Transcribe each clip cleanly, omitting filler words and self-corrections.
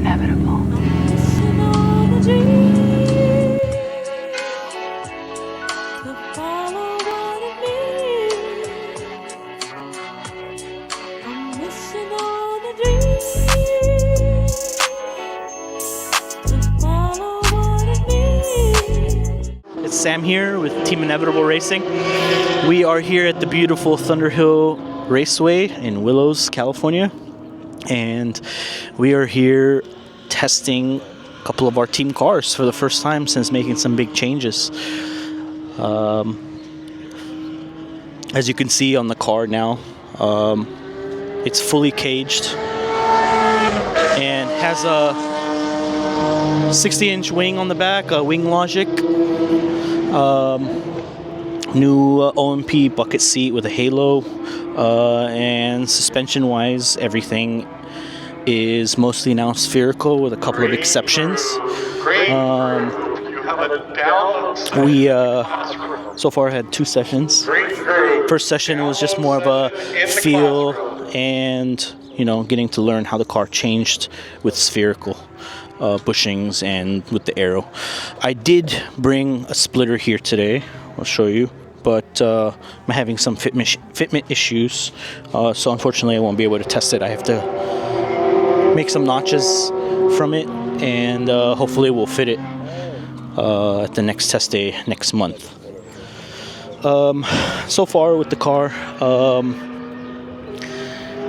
inevitable. It's Sam here with Team Inevitable Racing. We are here at the beautiful Thunderhill Raceway in Willows, California. And we are here testing a couple of our team cars for the first time since making some big changes. As you can see on the car now, it's fully caged and has a 60-inch wing on the back, a Wing Logic. New OMP bucket seat with a halo, and suspension-wise, everything is mostly now spherical with a couple of exceptions. We so far had 2 sessions. First session, it was just more of a feel and, getting to learn how the car changed with spherical bushings and with the aero. I did bring a splitter here today. I'll show you, but I'm having some fitment issues, so unfortunately I won't be able to test it. I have to make some notches from it, and hopefully we'll fit it at the next test day next month. So far with the car,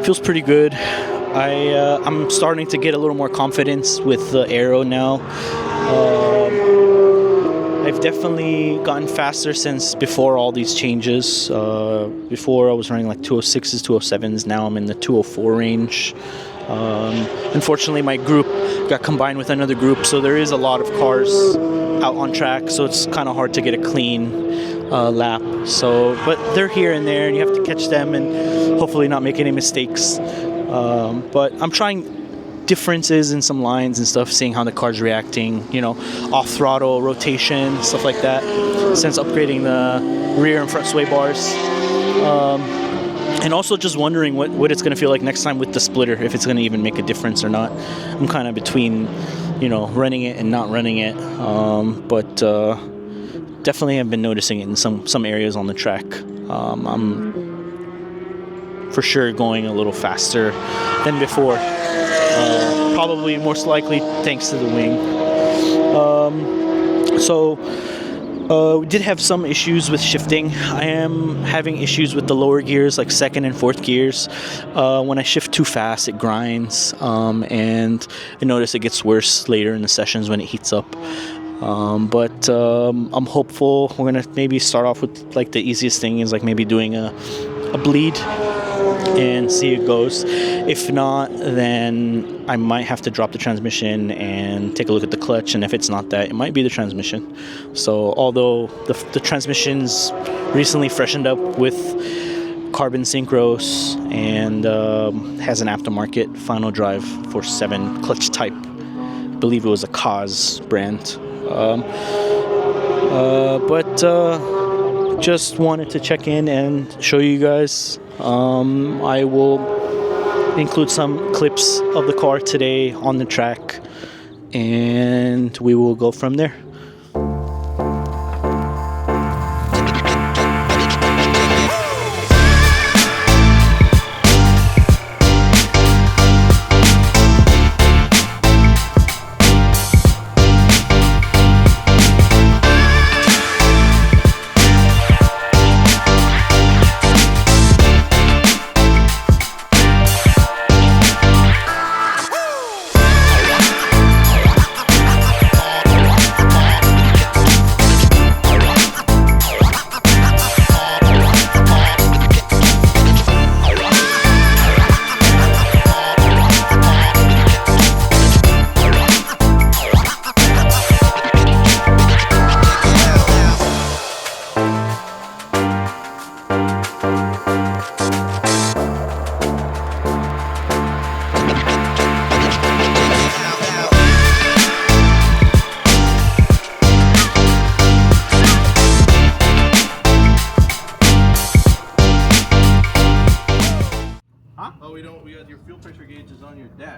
feels pretty good. I'm starting to get a little more confidence with the aero now. I've definitely gotten faster since before all these changes. Before I was running like 206s, 207s. Now I'm in the 204 range. Unfortunately, my group got combined with another group, so there is a lot of cars out on track, so it's kind of hard to get a clean lap. But they're here and there, and you have to catch them and hopefully not make any mistakes. But I'm trying differences in some lines and stuff, seeing how the car's reacting, off throttle, rotation, stuff like that, since upgrading the rear and front sway bars. And also just wondering what it's going to feel like next time with the splitter, if it's going to even make a difference or not. I'm kind of between, running it and not running it. But definitely have been noticing it in some areas on the track. I'm for sure going a little faster than before. Probably most likely thanks to the wing. We did have some issues with shifting. I am having issues with the lower gears, like 2nd and 4th gears. When I shift too fast, it grinds, and I notice it gets worse later in the sessions when it heats up. But I'm hopeful. We're gonna maybe start off with like the easiest thing is like maybe doing a bleed and see how it goes. If not, then I might have to drop the transmission and take a look at the clutch, and if it's not that, it might be the transmission. So although the transmission's recently freshened up with carbon synchros and has an aftermarket final drive for 7 clutch type, I believe it was a Kaz brand. But just wanted to check in and show you guys. I will include some clips of the car today on the track, and we will go from there.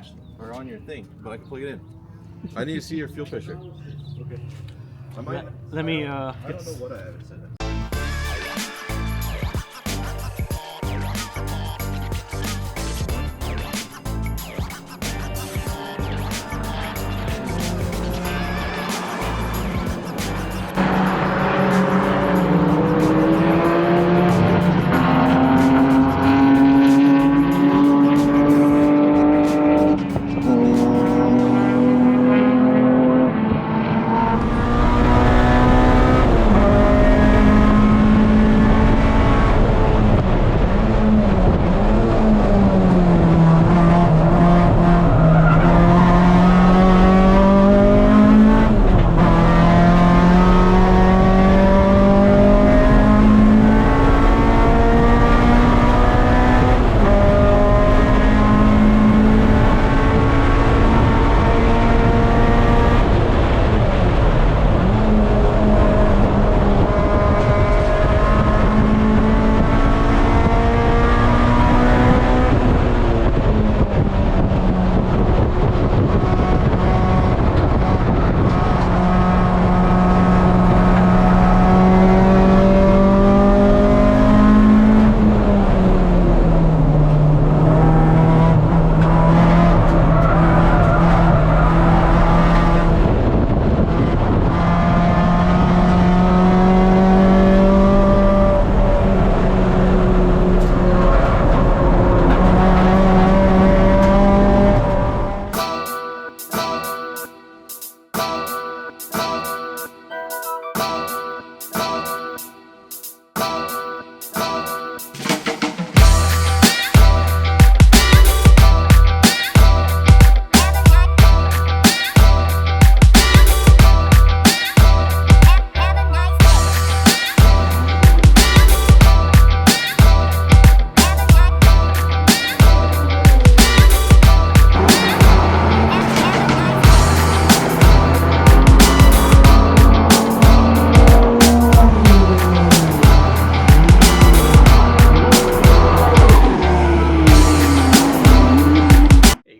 dash or on your thing, but I can plug it in. I need to see your fuel pressure. Okay. Let me. I don't know what I ever said.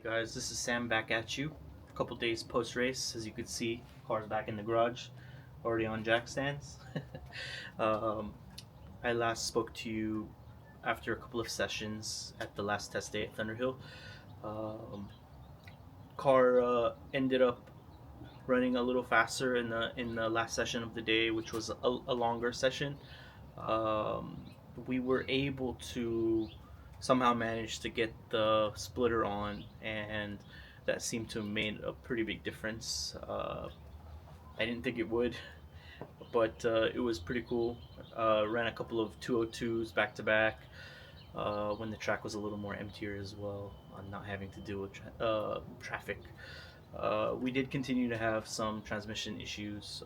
Guys, this is Sam back at you. A couple days post race, as you could see, car's back in the garage, already on jack stands. I last spoke to you after a couple of sessions at the last test day at Thunderhill. Car ended up running a little faster in the last session of the day, which was a longer session. We were able to somehow manage to get the splitter on, and that seemed to have made a pretty big difference. I didn't think it would, but it was pretty cool. Ran a couple of 202s back to back when the track was a little more emptier as well, not having to deal with traffic. We did continue to have some transmission issues.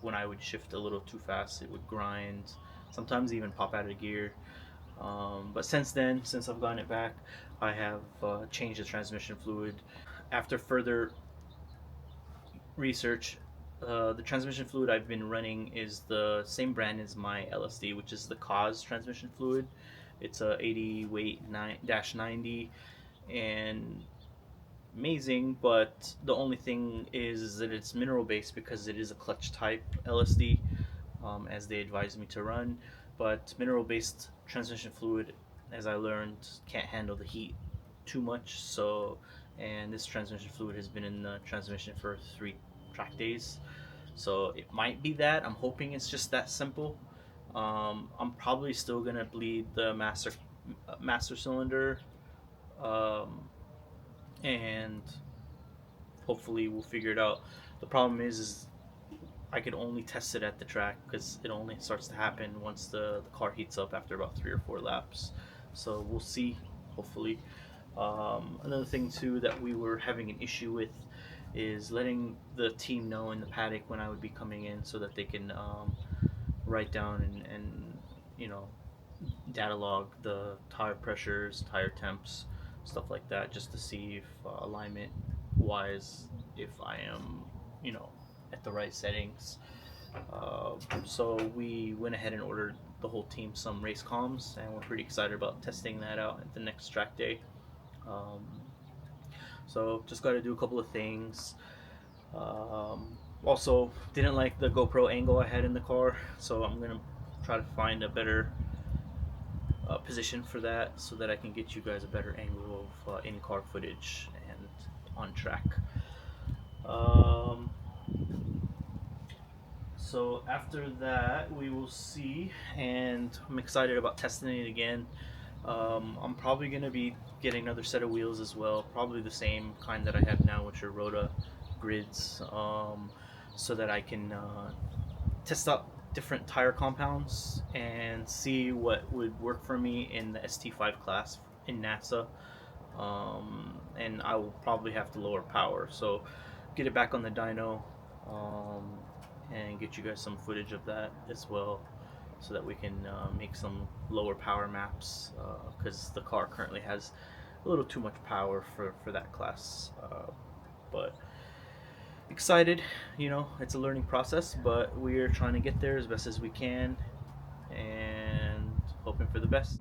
When I would shift a little too fast, it would grind, sometimes even pop out of gear. But since then, since I've gotten it back, I have changed the transmission fluid. After further research, the transmission fluid I've been running is the same brand as my LSD, which is the Cause transmission fluid. It's a 80 weight 90, and amazing, but the only thing is that it's mineral based because it is a clutch type LSD, as they advised me to run. But mineral based transmission fluid, as I learned, can't handle the heat too much. So, and this transmission fluid has been in the transmission for 3 track days, so it might be that. I'm hoping it's just that simple. I'm probably still gonna bleed the master cylinder, and hopefully we'll figure it out. The problem is I could only test it at the track because it only starts to happen once the car heats up after about 3 or 4 laps. So we'll see, hopefully. Another thing too that we were having an issue with is letting the team know in the paddock when I would be coming in, so that they can write down and you know, data log the tire pressures, tire temps, stuff like that, just to see if alignment wise, if I am, you know, at the right settings. So we went ahead and ordered the whole team some race comms, and we're pretty excited about testing that out at the next track day. So just got to do a couple of things. Also, didn't like the GoPro angle I had in the car, so I'm gonna try to find a better position for that, so that I can get you guys a better angle of in-car footage and on track. So after that, we will see, and I'm excited about testing it again. I'm probably going to be getting another set of wheels as well, probably the same kind that I have now, which are Rota grids, so that I can test out different tire compounds and see what would work for me in the ST5 class in NASA. And I will probably have to lower power, so get it back on the dyno, and get you guys some footage of that as well, so that we can make some lower power maps, because the car currently has a little too much power for that class. But excited, you know, it's a learning process, but we're trying to get there as best as we can and hoping for the best.